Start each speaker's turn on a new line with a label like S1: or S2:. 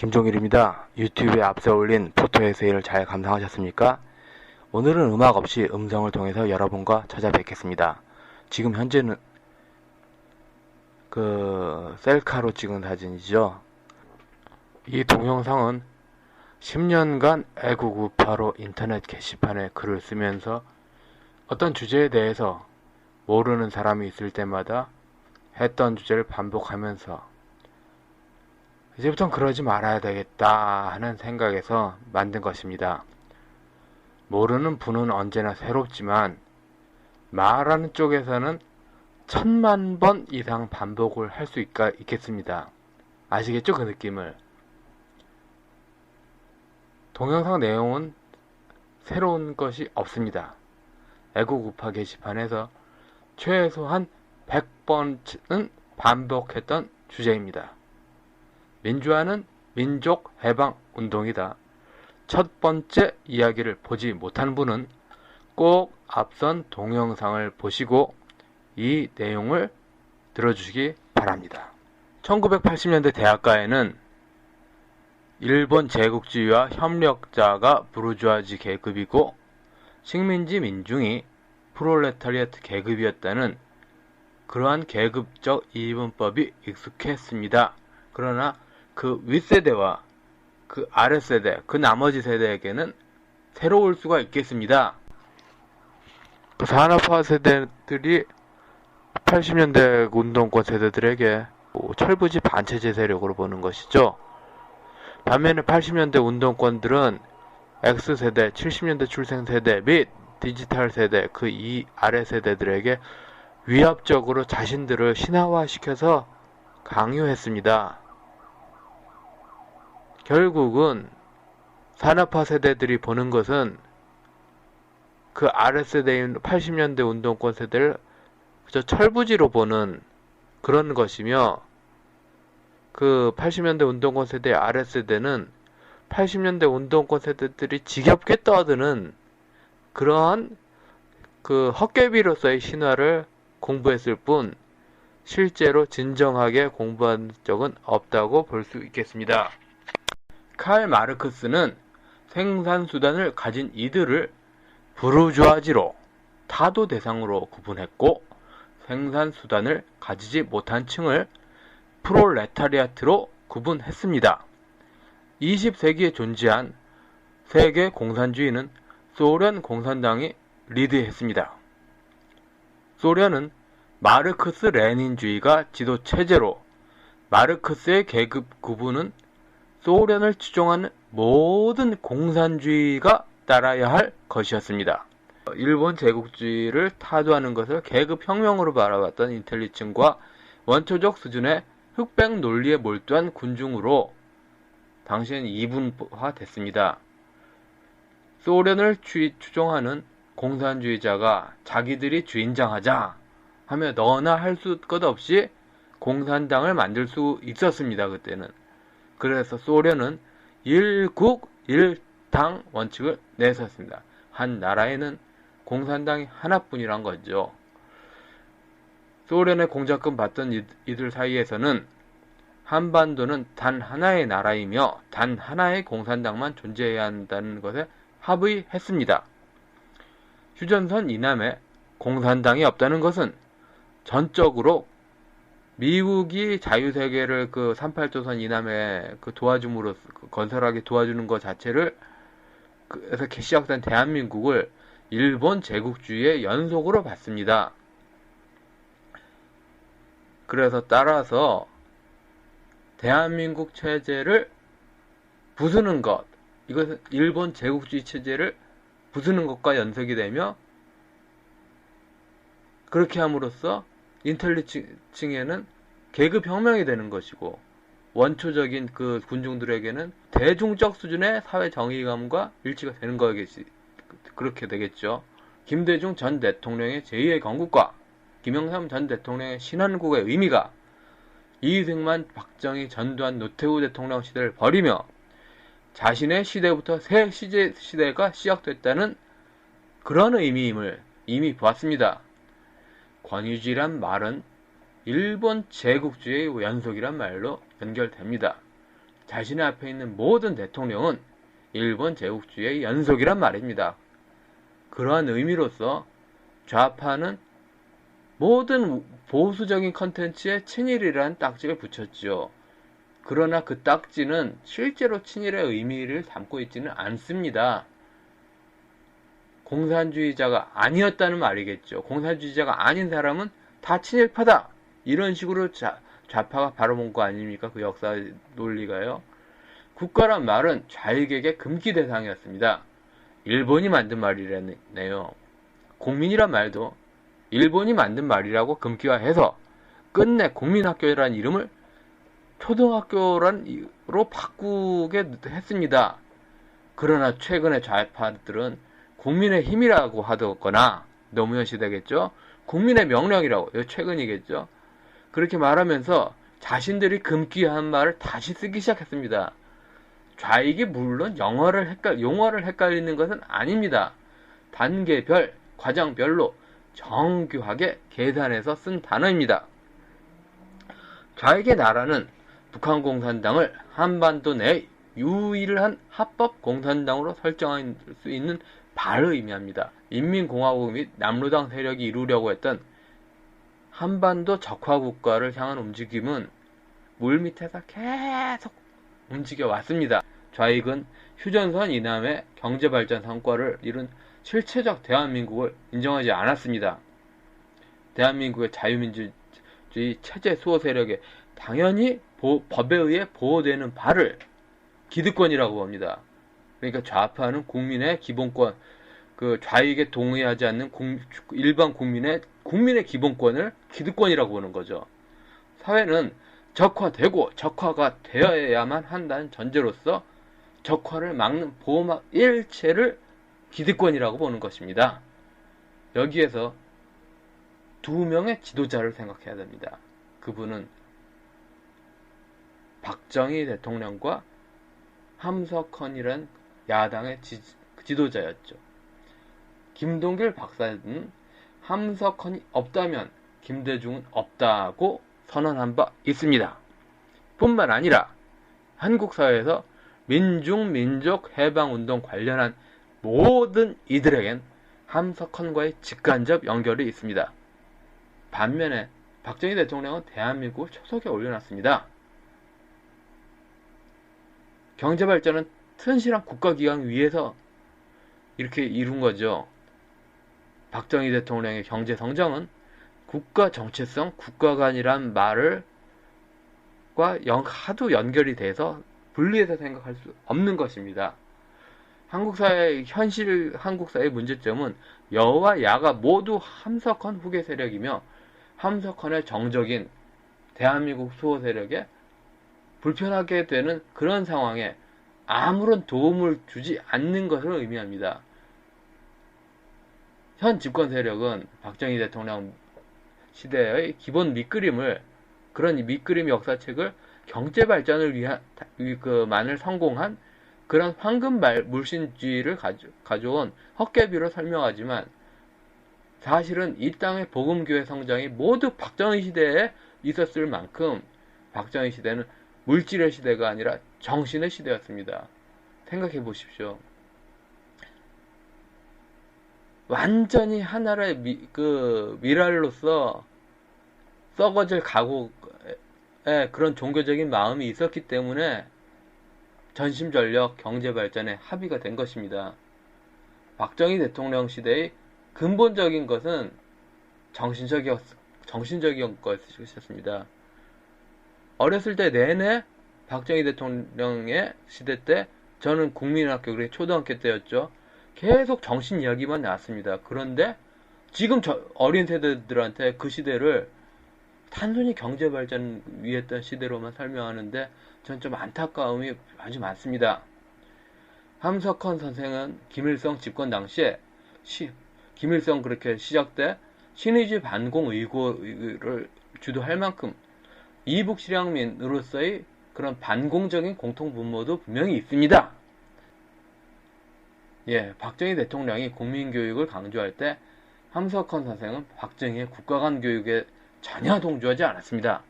S1: 김종일입니다. 유튜브에 앞서 올린 포토 에세이를 잘 감상하셨습니까? 오늘은 음악 없이 음성을 통해서 여러분과 찾아뵙겠습니다. 지금 현재는 셀카로 찍은 사진이죠. 이 동영상은 10년간 애국 우파로 인터넷 게시판에 글을 쓰면서 어떤 주제에 대해서 모르는 사람이 있을 때마다 했던 주제를 반복하면서 이제부턴 그러지 말아야 되겠다 하는 생각에서 만든 것입니다. 모르는 분은 언제나 새롭지만 말하는 쪽에서는 1000만 번 이상 반복을 할 수 있겠습니다. 아시겠죠? 그 느낌을. 동영상 내용은 새로운 것이 없습니다. 애국 우파 게시판에서 최소한 100번은 반복했던 주제입니다. 민주화는 민족 해방 운동이다. 첫 번째 이야기를 보지 못한 분은 꼭 앞선 동영상을 보시고 이 내용을 들어주시기 바랍니다. 1980년대 대학가에는 일본 제국주의와 협력자가 부르주아지 계급이고 식민지 민중이 프롤레타리아트 계급이었다는 그러한 계급적 이분법이 익숙했습니다. 그러나 그 윗세대와 그 아랫세대, 그 나머지 세대에게는 새로울 수가 있겠습니다. 산업화 세대들이 80년대 운동권 세대들에게 철부지 반체제 세력으로 보는 것이죠. 반면에 80년대 운동권들은 X세대, 70년대 출생 세대 및 디지털 세대, 그 이 아래 세대들에게 위압적으로 자신들을 신화화시켜서 강요했습니다. 결국은 산업화 세대들이 보는 것은 그 아랫세대인 80년대 운동권 세대를 그저 철부지로 보는 그런 것이며, 그 80년대 운동권 세대의 아랫세대는 80년대 운동권 세대들이 지겹게 떠드는 그러한 그 헛개비로서의 신화를 공부했을 뿐 실제로 진정하게 공부한 적은 없다고 볼 수 있겠습니다. 칼 마르크스는 생산수단을 가진 이들을 부르주아지로 타도 대상으로 구분했고 생산수단을 가지지 못한 층을 프롤레타리아트로 구분했습니다. 20세기에 존재한 세계 공산주의는 소련 공산당이 리드했습니다. 소련은 마르크스 레닌주의가 지도체제로 마르크스의 계급 구분은 소련을 추종하는 모든 공산주의가 따라야 할 것이었습니다. 일본 제국주의를 타도하는 것을 계급혁명으로 바라봤던 인텔리층과 원초적 수준의 흑백 논리에 몰두한 군중으로 당시엔 이분화됐습니다. 소련을 추종하는 공산주의자가 자기들이 주인장하자 하며 너나 할 것 없이 공산당을 만들 수 있었습니다. 그때는. 그래서 소련은 일국 일당 원칙을 내세웠습니다. 한 나라에는 공산당이 하나뿐이란 거죠. 소련의 공작금 받던 이들 사이에서는 한반도는 단 하나의 나라이며 단 하나의 공산당만 존재해야 한다는 것에 합의했습니다. 휴전선 이남에 공산당이 없다는 것은 전적으로 미국이 자유세계를 그 38조선 이남에 도와줌으로 건설하게 도와주는 것 자체를 그래서 시작된 대한민국을 일본 제국주의의 연속으로 봤습니다. 그래서 따라서 대한민국 체제를 부수는 것, 이것은 일본 제국주의 체제를 부수는 것과 연속이 되며 그렇게 함으로써 인텔리층에는 계급혁명이 되는 것이고 원초적인 그 군중들에게는 대중적 수준의 사회 정의감과 일치가 되는 거겠지. 그렇게 되겠죠. 김대중 전 대통령의 제2의 건국과 김영삼 전 대통령의 신한국의 의미가 이승만, 박정희, 전두환, 노태우 대통령 시대를 버리며 자신의 시대부터 새 시대가 시작됐다는 그런 의미임을 이미 보았습니다. 권위주의란 말은 일본 제국주의의 연속이란 말로 연결됩니다. 자신의 앞에 있는 모든 대통령은 일본 제국주의의 연속이란 말입니다. 그러한 의미로서 좌파는 모든 보수적인 컨텐츠에 친일이라는 딱지를 붙였죠. 그러나 그 딱지는 실제로 친일의 의미를 담고 있지는 않습니다. 공산주의자가 아니었다는 말이겠죠. 공산주의자가 아닌 사람은 다 친일파다. 이런 식으로 좌파가 바라본 거 아닙니까? 그 역사 논리가요. 국가란 말은 좌익에게 금기 대상이었습니다. 일본이 만든 말이라네요. 국민이란 말도 일본이 만든 말이라고 금기화해서 끝내 국민학교라는 이름을 초등학교로 바꾸게 했습니다. 그러나 최근에 좌파들은 국민의 힘이라고 하거나 노무현 시대겠죠. 국민의 명령이라고, 이거 최근이겠죠. 그렇게 말하면서 자신들이 금기한 말을 다시 쓰기 시작했습니다. 좌익이 물론 용어를 헷갈리는 것은 아닙니다. 단계별, 과정별로 정교하게 계산해서 쓴 단어입니다. 좌익의 나라는 북한공산당을 한반도 내 유일한 합법 공산당으로 설정할 수 있는 바를 의미합니다. 인민공화국 및 남로당 세력이 이루려고 했던 한반도 적화국가를 향한 움직임은 물밑에서 계속 움직여 왔습니다. 좌익은 휴전선 이남의 경제발전 성과를 이룬 실체적 대한민국을 인정하지 않았습니다. 대한민국의 자유민주주의 체제 수호 세력에 당연히 법에 의해 보호되는 바를 기득권이라고 봅니다. 그러니까 좌파는 국민의 기본권, 그 좌익에 동의하지 않는 일반 국민의 기본권을 기득권이라고 보는 거죠. 사회는 적화되고 적화가 되어야만 한다는 전제로서 적화를 막는 보호막 일체를 기득권이라고 보는 것입니다. 여기에서 두 명의 지도자를 생각해야 됩니다. 그분은 박정희 대통령과 함석헌이란 야당의 지도자였죠. 김동길 박사는 함석헌이 없다면 김대중은 없다고 선언한 바 있습니다. 뿐만 아니라 한국 사회에서 민족 해방운동 관련한 모든 이들에겐 함석헌과의 직간접 연결이 있습니다. 반면에 박정희 대통령은 대한민국을 초석에 올려놨습니다. 경제발전은 튼실한 국가기강 위에서 이렇게 이룬 거죠. 박정희 대통령의 경제성장은 국가 정체성, 국가관이란 말과 하도 연결이 돼서 분리해서 생각할 수 없는 것입니다. 한국 사회의 문제점은 여와 야가 모두 함석헌 후계 세력이며 함석헌의 정적인 대한민국 수호 세력에 불편하게 되는 그런 상황에 아무런 도움을 주지 않는 것을 의미합니다. 현 집권 세력은 박정희 대통령 시대의 기본 그런 밑그림 역사책을 경제 발전을 위한 만을 성공한 그런 황금 물신주의를 가져온 헛개비로 설명하지만 사실은 이 땅의 복음교회 성장이 모두 박정희 시대에 있었을 만큼 박정희 시대는 물질의 시대가 아니라 정신의 시대였습니다. 생각해 보십시오. 완전히 하나의 미랄로서 썩어질 각오의 그런 종교적인 마음이 있었기 때문에 전심전력 경제발전에 합의가 된 것입니다. 박정희 대통령 시대의 근본적인 것은 정신적인 것이었습니다. 어렸을 때 내내 박정희 대통령의 시대 때 저는 국민학교, 그래 초등학교 때였죠. 계속 정신 이야기만 나왔습니다. 그런데 지금 어린 세대들한테 그 시대를 단순히 경제발전 위했던 시대로만 설명하는데 전 좀 안타까움이 아주 많습니다. 함석헌 선생은 김일성 집권 당시에 김일성 그렇게 시작 때 신의주의 반공 의고를 주도할 만큼 이북 실향민으로서의 그런 반공적인 공통분모도 분명히 있습니다. 박정희 대통령이 국민교육을 강조할 때 함석헌 선생은 박정희의 국가간 교육에 전혀 동조하지 않았습니다.